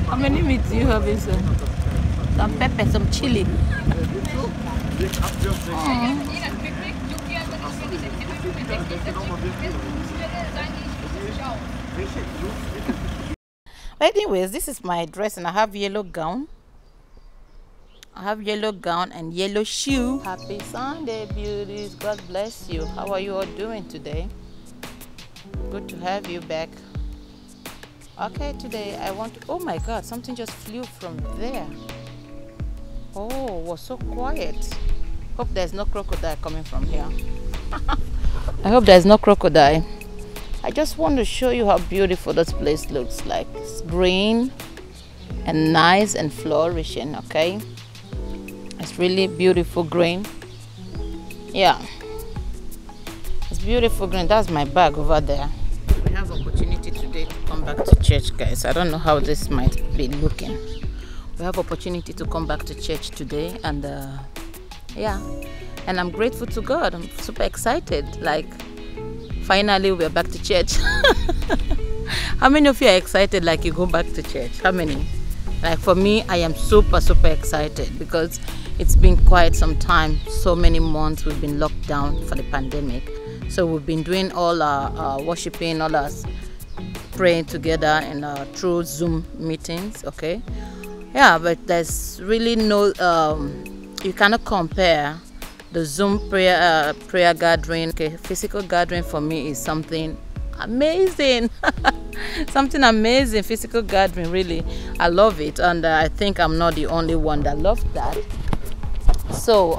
How many meat do you have inside? Some pepper, some chili. Anyways, this is my dress and I have yellow gown. I have yellow gown and yellow shoe. Happy Sunday, beauties. God bless you. How are you all doing today? Good to have you back. Okay, today I want to... Oh my God, something just flew from there. Oh, it was so quiet. Hope there's no crocodile coming from here. I hope there's no crocodile. I just want to show you how beautiful this place looks like. It's green and nice and flourishing, okay? It's really beautiful green. Yeah. It's beautiful green. That's my bag over there. We have opportunity today to come back to church, guys. I don't know how this might be looking. We have opportunity to come back to church today, and yeah, and I'm grateful to God. I'm super excited. Like, finally we're back to church. How many of you are excited like you go back to church? How many? Like, for me, I am super excited because it's been quite some time. So many months we've been locked down for the pandemic. So we've been doing all our worshiping, all our praying together in through Zoom meetings, okay? Yeah, but there's really no, you cannot compare the Zoom prayer gathering. Okay, physical gathering for me is something amazing. Something amazing, physical gathering, really. I love it, and I think I'm not the only one that loved that. So,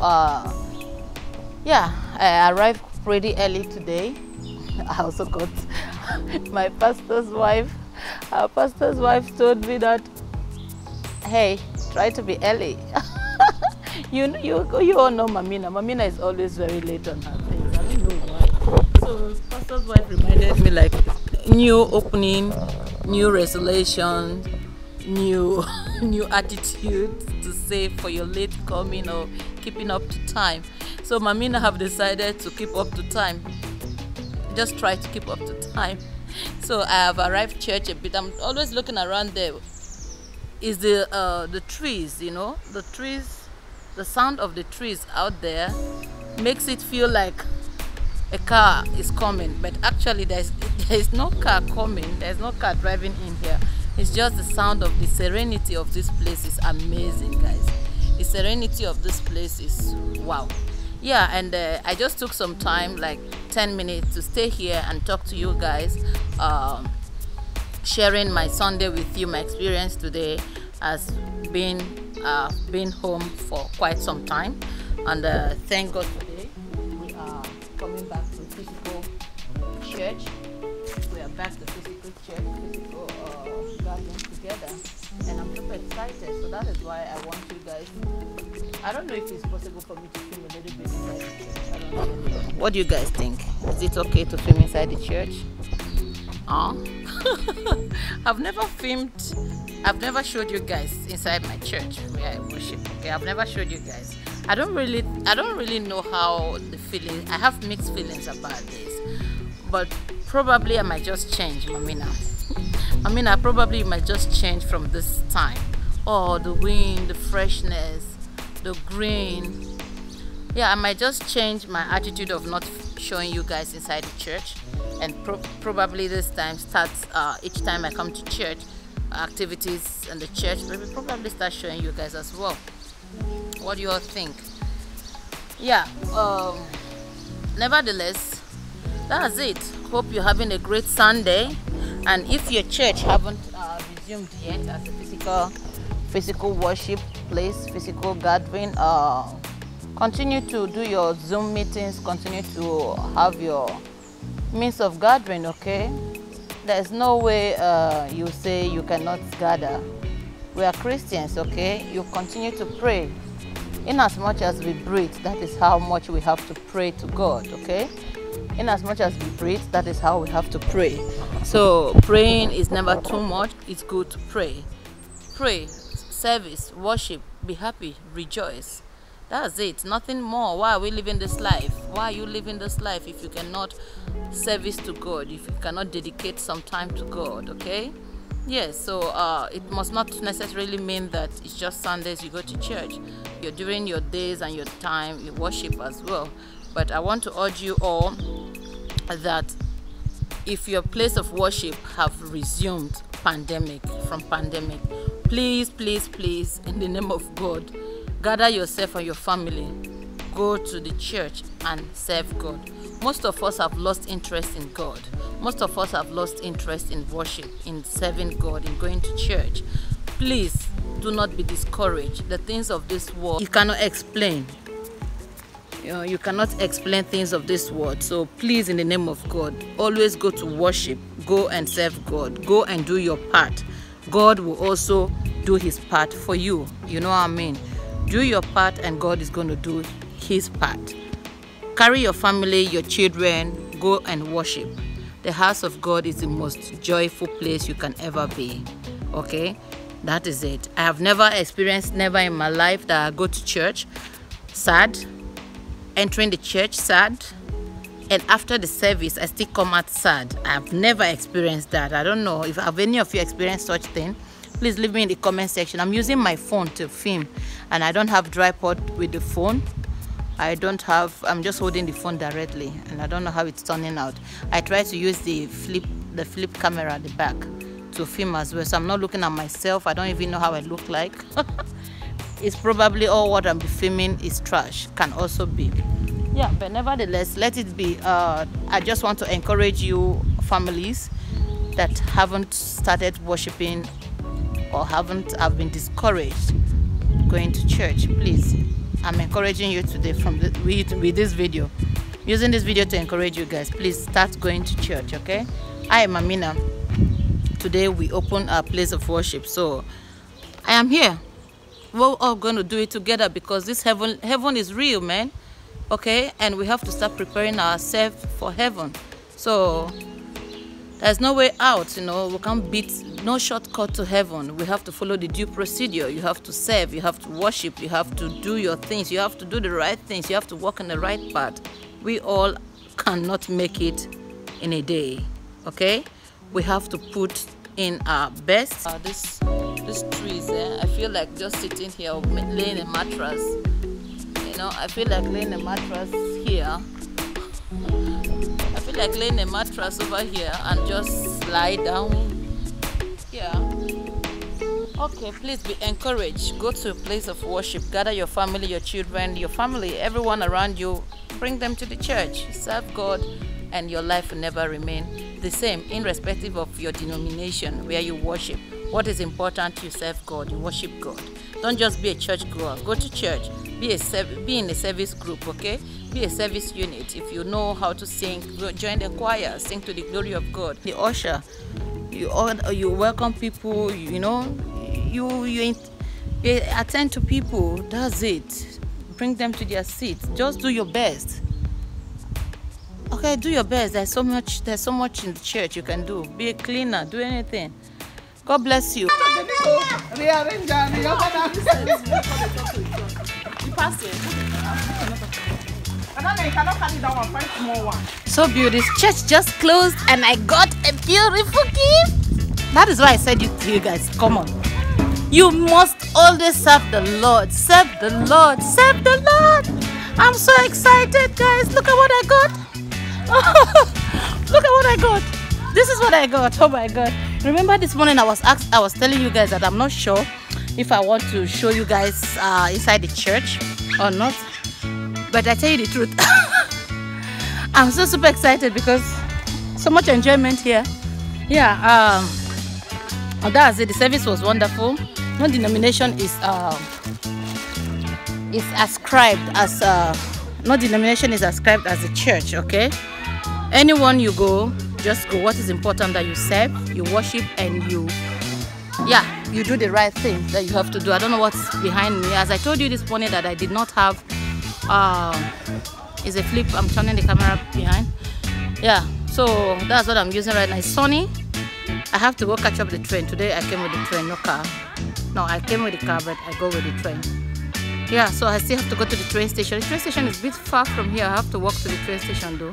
yeah, I arrived pretty early today. I also got my pastor's wife. Our pastor's wife told me that, hey, try to be early. You all know Mamina. Mamina is always very late on her things. I don't know why. So pastor's wife reminded me, like, new opening, new resolution, new attitude to say for your late coming or keeping up to time. So Mamina have decided to keep up to time. Just try to keep up to time. So I have arrived church a bit. I'm always looking around there. Is the trees, you know, the trees, the sound of the trees out there makes it feel like a car is coming, but actually there is no car coming. There's no car driving in here. It's just the sound of the serenity of this place is amazing, guys. The serenity of this place is wow. Yeah, and I just took some time, like 10 minutes, to stay here and talk to you guys, sharing my Sunday with you. My experience today has been home for quite some time, and thank God today we are coming back to physical church. We are back to physical church, physical gathering together, and I'm super excited. So that is why I want you guys. I don't know if it's possible for me to film a little bit inside the church. I don't know. What do you guys think? Is it okay to film inside the church? I've never showed you guys inside my church where I worship. Okay, I've never showed you guys. I don't really know how the feeling. I have mixed feelings about this, but probably I might just change, Mamina. Mamina, probably it might just change from this time. Oh, the wind, the freshness, the green. Yeah, I might just change my attitude of not showing you guys inside the church, and probably this time starts each time I come to church, activities in the church, but we probably start showing you guys as well. What do you all think? Yeah, nevertheless, that's it. Hope you're having a great Sunday, and if your church haven't resumed yet as a physical worship place, physical gathering, continue to do your Zoom meetings, continue to have your means of gathering, okay? There's no way you say you cannot gather. We are Christians, okay? You continue to pray. In as much as we breathe, that is how much we have to pray to God, okay? In as much as we breathe, that is how we have to pray. So praying is never too much. It's good to pray. Pray, service, worship, be happy, rejoice. That's it, nothing more. Why are we living this life? Why are you living this life if you cannot service to God, if you cannot dedicate some time to God, okay? Yes, so it must not necessarily mean that it's just Sundays you go to church. You're during your days and your time, you worship as well. But I want to urge you all that if your place of worship have resumed from pandemic, please, please, please, in the name of God, gather yourself and your family, go to the church and serve God. Most of us have lost interest in God. Most of us have lost interest in worship, in serving God, in going to church. Please do not be discouraged. The things of this world you cannot explain. You cannot explain things of this world. So please, in the name of God, always go to worship. Go and serve God. Go and do your part. God will also do his part for you. You know what I mean? Do your part and God is going to do his part. Carry your family, your children, go and worship. The house of God is the most joyful place you can ever be. Okay? That is it. I have never in my life that I go to church sad, entering the church sad, and after the service I still come out sad. I have never experienced that. I don't know if have any of you experienced such thing. Please leave me in the comment section. I'm using my phone to film and I don't have tripod with the phone. I'm just holding the phone directly and I don't know how it's turning out. I try to use the flip camera at the back to film as well, so I'm not looking at myself. I don't even know how I look like. It's probably all what I'm filming is trash, can also be. Yeah, but nevertheless, let it be. I just want to encourage you families that haven't started worshiping or have been discouraged going to church. Please, I'm encouraging you today with this video, using this video to encourage you guys. Please start going to church, okay? I am Mamina. Today we open our place of worship, so I am here. We're all going to do it together because this heaven is real, man. Okay, and we have to start preparing ourselves for heaven. So there's no way out, we can't beat, no shortcut to heaven. We have to follow the due procedure. You have to serve, you have to worship, you have to do your things, you have to do the right things, you have to walk in the right path. We all cannot make it in a day, okay? We have to put in our best. These trees, I feel like just sitting here, laying a mattress. I feel like laying a mattress here. I feel like laying a mattress over here and just lie down. Yeah. Okay, please be encouraged. Go to a place of worship. Gather your family, your children, your family, everyone around you. Bring them to the church. Serve God, and your life will never remain the same, irrespective of your denomination where you worship. What is important? You serve God, you worship God. Don't just be a church goer. Go to church. Be in a service group, okay? Be a service unit. If you know how to sing, join the choir, sing to the glory of God. The usher, you welcome people, you attend to people. That's it. Bring them to their seats. Just do your best. Okay, do your best. There's so much in the church you can do. Be a cleaner, do anything. God bless you. So beautiful. This church just closed and I got a beautiful gift. That is why I said to you guys, come on. You must always serve the Lord. Serve the Lord. Serve the Lord. I'm so excited, guys. Look at what I got. Look at what I got. This is what I got. Oh my God. Remember this morning I was telling you guys that I'm not sure if I want to show you guys inside the church or not. But I tell you the truth. I'm so super excited because so much enjoyment here. Yeah, that's it. The service was wonderful. No denomination is ascribed as no denomination is ascribed as a church, okay? Anyone you go, just go. What is important that you serve, you worship, and you do the right thing that you have to do. I don't know what's behind me. As I told you this morning that I did not have is a flip. I'm turning the camera behind. Yeah, so that's what I'm using right now. It's sunny. I have to go catch up the train. Today I came with the train, no car. No, I came with the car, but I go with the train. Yeah, so I still have to go to the train station. The train station is a bit far from here. I have to walk to the train station though.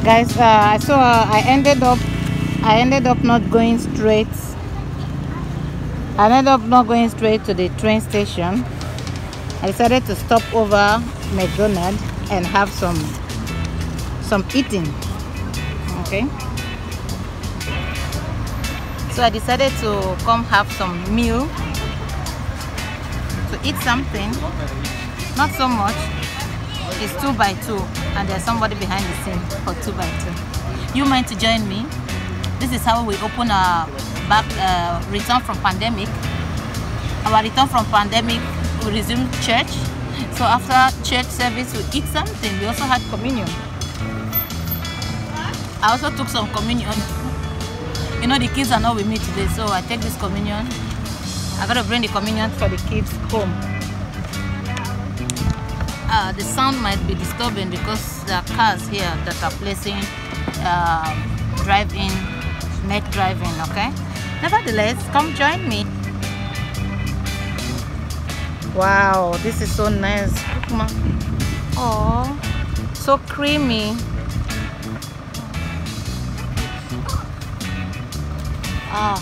Guys, so I ended up I ended up not going straight. I ended up not going straight to the train station. I decided to stop over McDonald's and have some eating. Okay. So I decided to come have some meal, to eat something. Not so much. It's 2 by 2 and there's somebody behind the scene for 2 by 2. You mind to join me? This is how we open our return from pandemic. Our return from pandemic, we resumed church. So after church service, we eat something. We also had communion. I also took some communion. You know, the kids are not with me today, so I take this communion. I gotta bring the communion for the kids home. The sound might be disturbing because there are cars here that are placing drive-in, net driving, okay? Nevertheless, come join me. Wow, this is so nice. Oh, so creamy. Ah.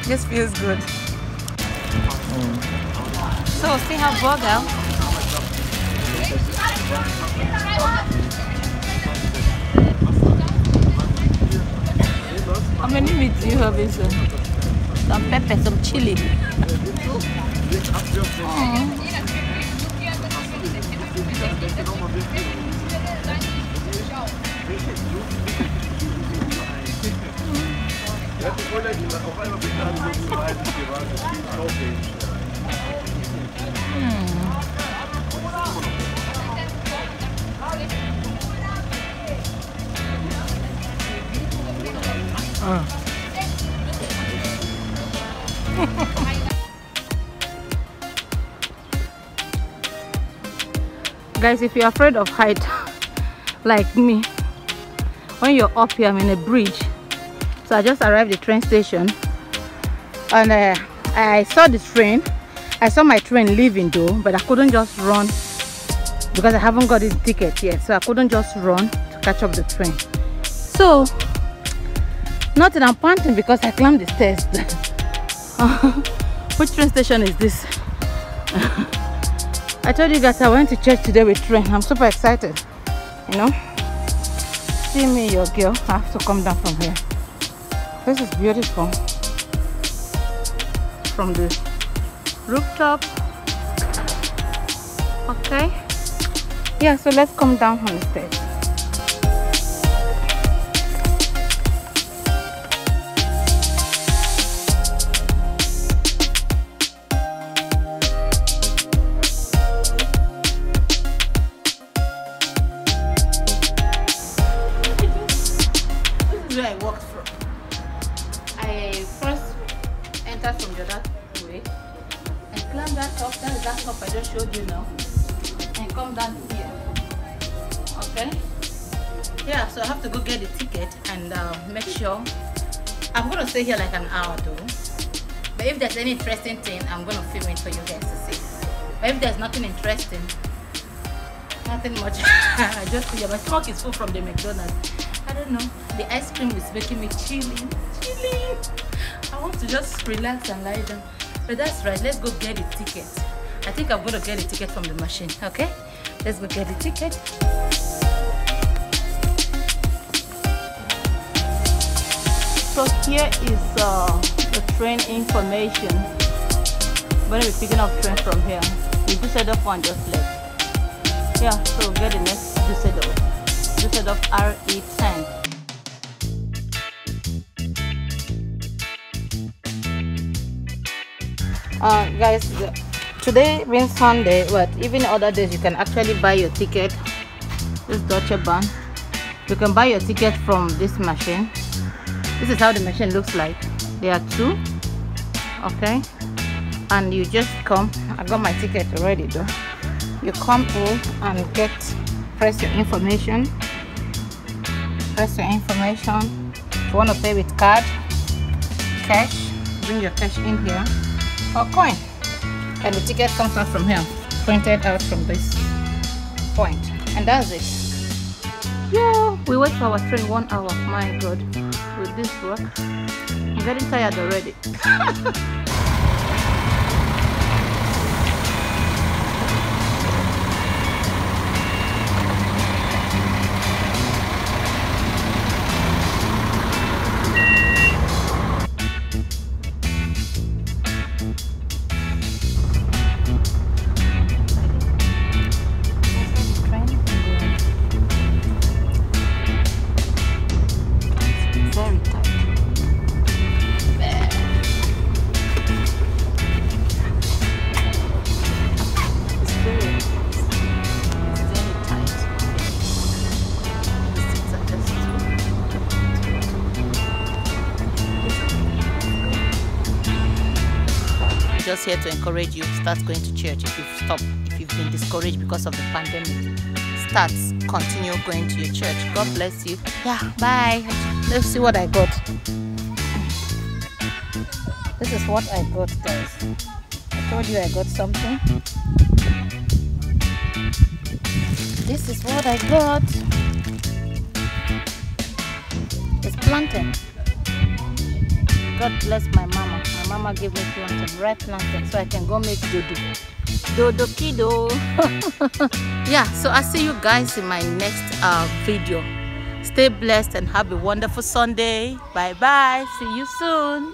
This feels good. So, see how burger. How many meat do you have inside? Some pepper, some chili. Guys, if you're afraid of height like me, when you're up here, I'm in a bridge. So I just arrived at the train station and I saw the train. I saw my train leaving though, but I couldn't just run because I haven't got the ticket yet. So I couldn't just run to catch up the train. So not that I'm panting because I climbed the stairs. Which train station is this? I told you guys I went to church today with train. I'm super excited, you know. See me, your girl. I have to come down from here. This is beautiful. From the rooftop. Okay. Yeah, so let's come down on the stairs. Where I walked from. I first entered from the other way and climbed that top. That is that top I just showed you now. And come down here. Okay? Yeah, so I have to go get the ticket and make sure. I'm going to stay here like an hour though. But if there's any interesting thing, I'm going to film it for you guys to see. But if there's nothing interesting, nothing much. I just feel my stomach is full from the McDonald's. I don't know. The ice cream is making me chilling. I want to just relax and lie down. But that's right. Let's go get the ticket. I think I'm going to get the ticket from the machine. Okay? Let's go get the ticket. So here is the train information. I'm going to be picking up train from here. The Düsseldorf one just left. Yeah, so get the next Düsseldorf. Düsseldorf RE10. Guys, today being Sunday, but even other days you can actually buy your ticket. This Deutsche Bahn. You can buy your ticket from this machine. This is how the machine looks like. There are two. Okay, and you just come. I got my ticket already though. You come in and press your information. Press your information. If you want to pay with card, cash, bring your cash in here, or coin, and the ticket comes out from here. printed out from this point, and that's it. Yeah, we wait for our train 1 hour. My God, with this work, I'm getting tired already. Just here to encourage you, start going to church. If you've been discouraged because of the pandemic, continue going to your church. God bless you. Yeah, bye. Let's see what I got. This is what I got, guys. I told you I got something. This is what I got. It's plantain. God bless my mama. My mama gave me plantain, ripe plantain, so I can go make dodo kiddo. Yeah, so I'll see you guys in my next video. Stay blessed and have a wonderful Sunday. Bye bye. See you soon.